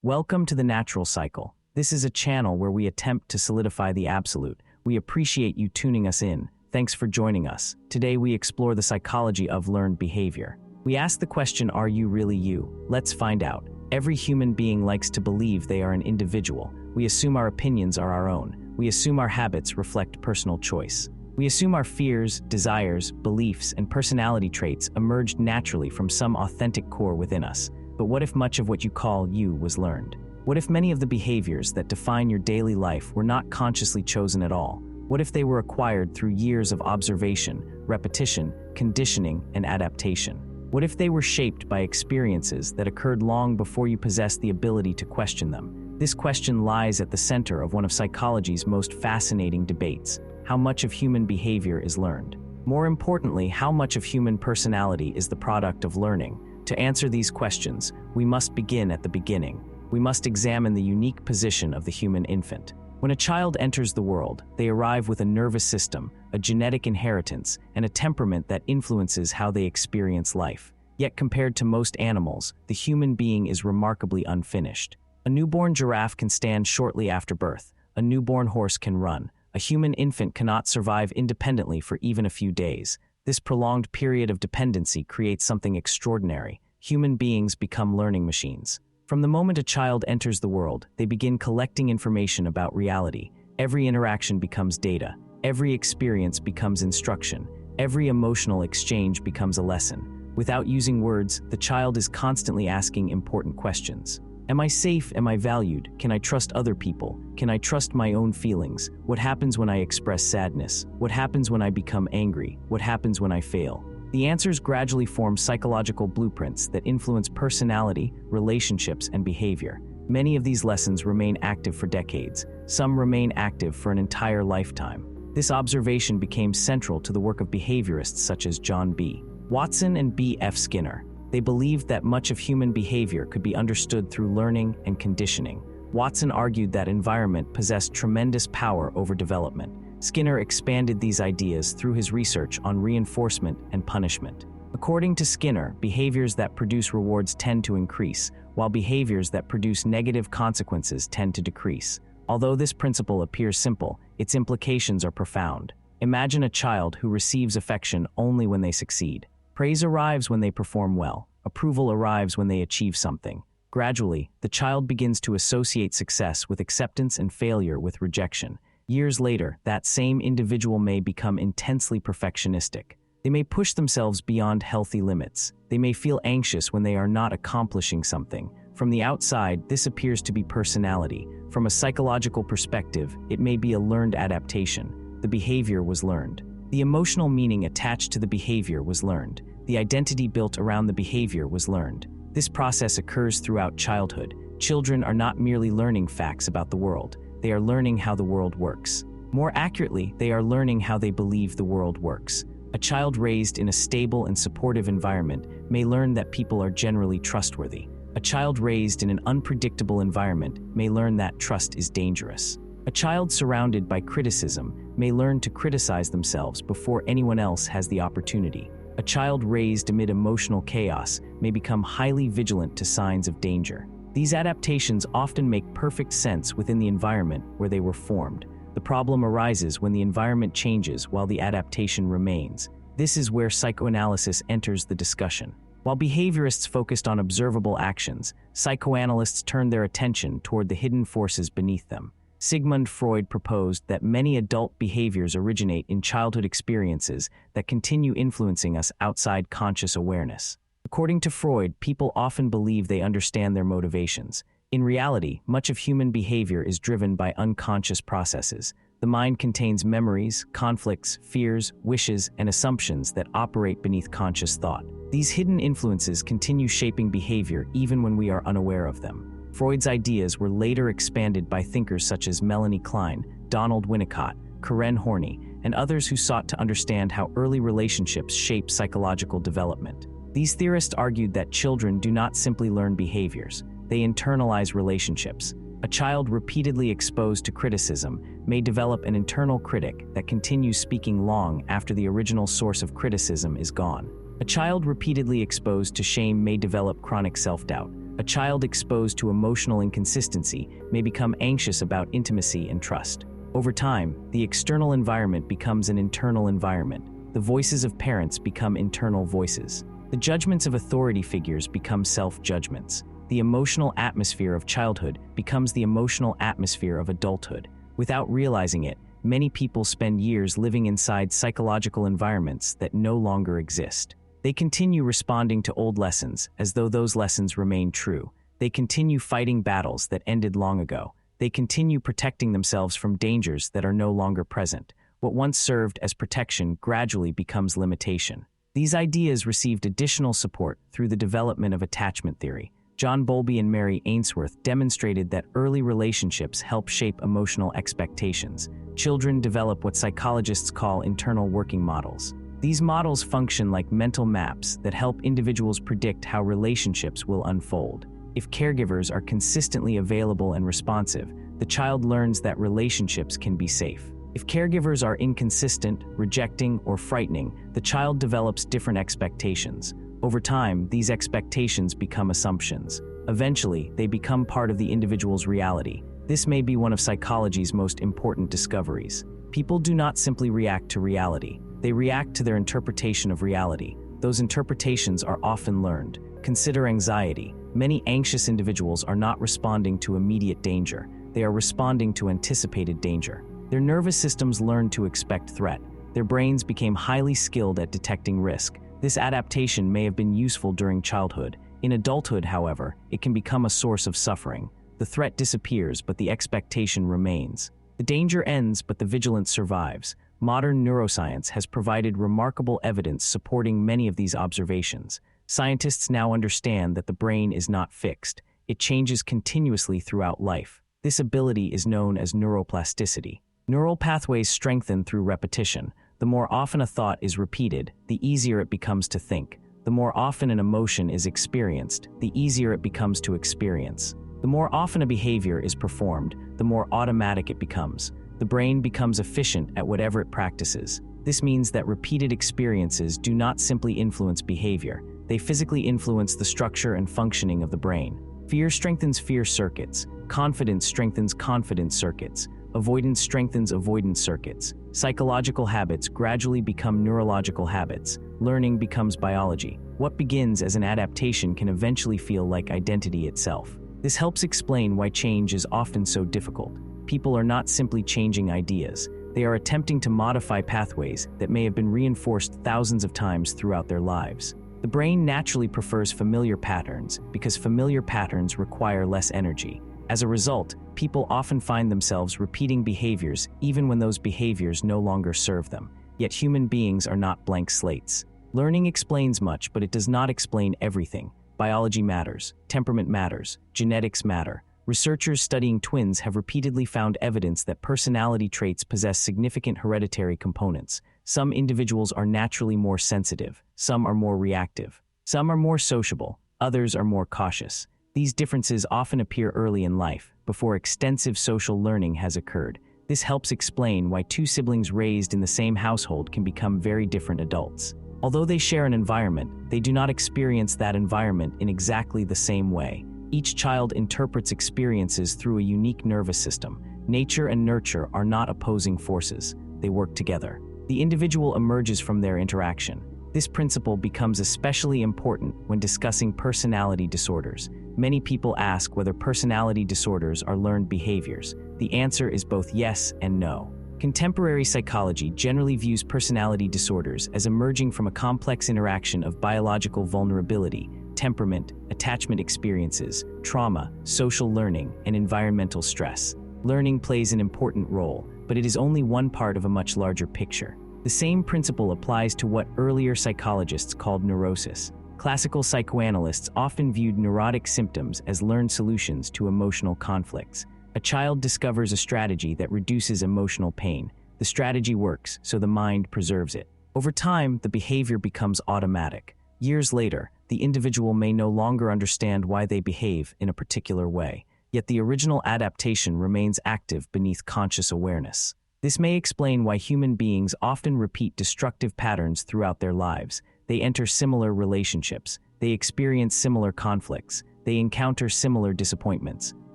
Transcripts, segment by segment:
Welcome to the Natural Cycle. This is a channel where we attempt to solidify the absolute. We appreciate you tuning us in. Thanks for joining us. Today we explore the psychology of learned behavior. We ask the question, are you really you? Let's find out. Every human being likes to believe they are an individual. We assume our opinions are our own. We assume our habits reflect personal choice. We assume our fears, desires, beliefs, and personality traits emerged naturally from some authentic core within us. But what if much of what you call you was learned? What if many of the behaviors that define your daily life were not consciously chosen at all? What if they were acquired through years of observation, repetition, conditioning, and adaptation? What if they were shaped by experiences that occurred long before you possessed the ability to question them? This question lies at the center of one of psychology's most fascinating debates: how much of human behavior is learned? More importantly, how much of human personality is the product of learning? To answer these questions, we must begin at the beginning. We must examine the unique position of the human infant. When a child enters the world, they arrive with a nervous system, a genetic inheritance, and a temperament that influences how they experience life. Yet compared to most animals, the human being is remarkably unfinished. A newborn giraffe can stand shortly after birth. A newborn horse can run. A human infant cannot survive independently for even a few days. This prolonged period of dependency creates something extraordinary. Human beings become learning machines. From the moment a child enters the world, they begin collecting information about reality. Every interaction becomes data. Every experience becomes instruction. Every emotional exchange becomes a lesson. Without using words, the child is constantly asking important questions. Am I safe? Am I valued? Can I trust other people? Can I trust my own feelings? What happens when I express sadness? What happens when I become angry? What happens when I fail? The answers gradually form psychological blueprints that influence personality, relationships, and behavior. Many of these lessons remain active for decades. Some remain active for an entire lifetime. This observation became central to the work of behaviorists such as John B. Watson and B. F. Skinner. They believed that much of human behavior could be understood through learning and conditioning. Watson argued that environment possessed tremendous power over development. Skinner expanded these ideas through his research on reinforcement and punishment. According to Skinner, behaviors that produce rewards tend to increase, while behaviors that produce negative consequences tend to decrease. Although this principle appears simple, its implications are profound. Imagine a child who receives affection only when they succeed. Praise arrives when they perform well. Approval arrives when they achieve something. Gradually, the child begins to associate success with acceptance and failure with rejection. Years later, that same individual may become intensely perfectionistic. They may push themselves beyond healthy limits. They may feel anxious when they are not accomplishing something. From the outside, this appears to be personality. From a psychological perspective, it may be a learned adaptation. The behavior was learned. The emotional meaning attached to the behavior was learned. The identity built around the behavior was learned. This process occurs throughout childhood. Children are not merely learning facts about the world. They are learning how the world works. More accurately, they are learning how they believe the world works. A child raised in a stable and supportive environment may learn that people are generally trustworthy. A child raised in an unpredictable environment may learn that trust is dangerous. A child surrounded by criticism may learn to criticize themselves before anyone else has the opportunity. A child raised amid emotional chaos may become highly vigilant to signs of danger. These adaptations often make perfect sense within the environment where they were formed. The problem arises when the environment changes while the adaptation remains. This is where psychoanalysis enters the discussion. While behaviorists focused on observable actions, psychoanalysts turned their attention toward the hidden forces beneath them. Sigmund Freud proposed that many adult behaviors originate in childhood experiences that continue influencing us outside conscious awareness. According to Freud, people often believe they understand their motivations. In reality, much of human behavior is driven by unconscious processes. The mind contains memories, conflicts, fears, wishes, and assumptions that operate beneath conscious thought. These hidden influences continue shaping behavior even when we are unaware of them. Freud's ideas were later expanded by thinkers such as Melanie Klein, Donald Winnicott, Karen Horney, and others who sought to understand how early relationships shape psychological development. These theorists argued that children do not simply learn behaviors, they internalize relationships. A child repeatedly exposed to criticism may develop an internal critic that continues speaking long after the original source of criticism is gone. A child repeatedly exposed to shame may develop chronic self-doubt. A child exposed to emotional inconsistency may become anxious about intimacy and trust. Over time, the external environment becomes an internal environment. The voices of parents become internal voices. The judgments of authority figures become self-judgments. The emotional atmosphere of childhood becomes the emotional atmosphere of adulthood. Without realizing it, many people spend years living inside psychological environments that no longer exist. They continue responding to old lessons as though those lessons remain true. They continue fighting battles that ended long ago. They continue protecting themselves from dangers that are no longer present. What once served as protection gradually becomes limitation. These ideas received additional support through the development of attachment theory. John Bowlby and Mary Ainsworth demonstrated that early relationships help shape emotional expectations. Children develop what psychologists call internal working models. These models function like mental maps that help individuals predict how relationships will unfold. If caregivers are consistently available and responsive, the child learns that relationships can be safe. If caregivers are inconsistent, rejecting, or frightening, the child develops different expectations. Over time, these expectations become assumptions. Eventually, they become part of the individual's reality. This may be one of psychology's most important discoveries. People do not simply react to reality. They react to their interpretation of reality. Those interpretations are often learned. Consider anxiety. Many anxious individuals are not responding to immediate danger. They are responding to anticipated danger. Their nervous systems learned to expect threat. Their brains became highly skilled at detecting risk. This adaptation may have been useful during childhood. In adulthood, however, it can become a source of suffering. The threat disappears, but the expectation remains. The danger ends, but the vigilance survives. Modern neuroscience has provided remarkable evidence supporting many of these observations. Scientists now understand that the brain is not fixed. It changes continuously throughout life. This ability is known as neuroplasticity. Neural pathways strengthen through repetition. The more often a thought is repeated, the easier it becomes to think. The more often an emotion is experienced, the easier it becomes to experience. The more often a behavior is performed, the more automatic it becomes. The brain becomes efficient at whatever it practices. This means that repeated experiences do not simply influence behavior. They physically influence the structure and functioning of the brain. Fear strengthens fear circuits. Confidence strengthens confidence circuits. Avoidance strengthens avoidance circuits. Psychological habits gradually become neurological habits. Learning becomes biology. What begins as an adaptation can eventually feel like identity itself. This helps explain why change is often so difficult. People are not simply changing ideas. They are attempting to modify pathways that may have been reinforced thousands of times throughout their lives. The brain naturally prefers familiar patterns because familiar patterns require less energy. As a result, people often find themselves repeating behaviors even when those behaviors no longer serve them. Yet human beings are not blank slates. Learning explains much, but it does not explain everything. Biology matters, temperament matters, genetics matter. Researchers studying twins have repeatedly found evidence that personality traits possess significant hereditary components. Some individuals are naturally more sensitive, some are more reactive, some are more sociable, others are more cautious. These differences often appear early in life, before extensive social learning has occurred. This helps explain why two siblings raised in the same household can become very different adults. Although they share an environment, they do not experience that environment in exactly the same way. Each child interprets experiences through a unique nervous system. Nature and nurture are not opposing forces. They work together. The individual emerges from their interaction. This principle becomes especially important when discussing personality disorders. Many people ask whether personality disorders are learned behaviors. The answer is both yes and no. Contemporary psychology generally views personality disorders as emerging from a complex interaction of biological vulnerability, temperament, attachment experiences, trauma, social learning, and environmental stress. Learning plays an important role, but it is only one part of a much larger picture. The same principle applies to what earlier psychologists called neurosis. Classical psychoanalysts often viewed neurotic symptoms as learned solutions to emotional conflicts. A child discovers a strategy that reduces emotional pain. The strategy works, so the mind preserves it. Over time, the behavior becomes automatic. Years later, the individual may no longer understand why they behave in a particular way, yet the original adaptation remains active beneath conscious awareness. This may explain why human beings often repeat destructive patterns throughout their lives. They enter similar relationships. They experience similar conflicts. They they encounter similar disappointments.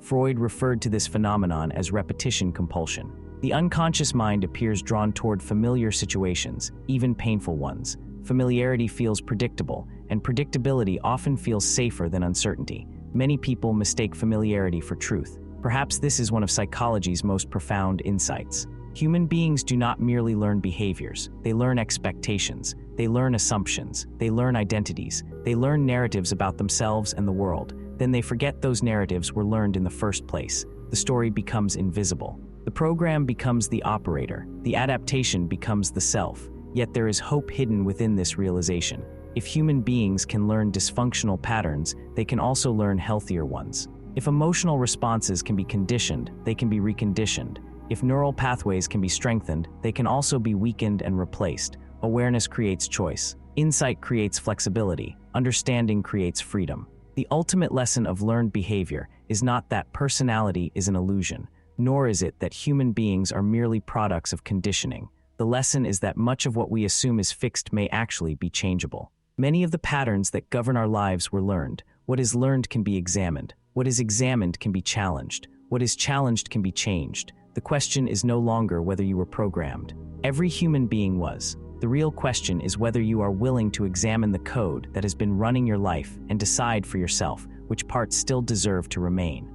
Freud referred to this phenomenon as repetition compulsion. The unconscious mind appears drawn toward familiar situations, even painful ones. Familiarity feels predictable, and predictability often feels safer than uncertainty. Many people mistake familiarity for truth. Perhaps this is one of psychology's most profound insights. Human beings do not merely learn behaviors, they learn expectations, they learn assumptions, they learn identities, they learn narratives about themselves and the world. Then they forget those narratives were learned in the first place. The story becomes invisible. The program becomes the operator. The adaptation becomes the self. Yet there is hope hidden within this realization. If human beings can learn dysfunctional patterns, they can also learn healthier ones. If emotional responses can be conditioned, they can be reconditioned. If neural pathways can be strengthened, they can also be weakened and replaced. Awareness creates choice. Insight creates flexibility. Understanding creates freedom. The ultimate lesson of learned behavior is not that personality is an illusion, nor is it that human beings are merely products of conditioning. The lesson is that much of what we assume is fixed may actually be changeable. Many of the patterns that govern our lives were learned. What is learned can be examined. What is examined can be challenged. What is challenged can be changed. The question is no longer whether you were programmed. Every human being was. The real question is whether you are willing to examine the code that has been running your life and decide for yourself which parts still deserve to remain.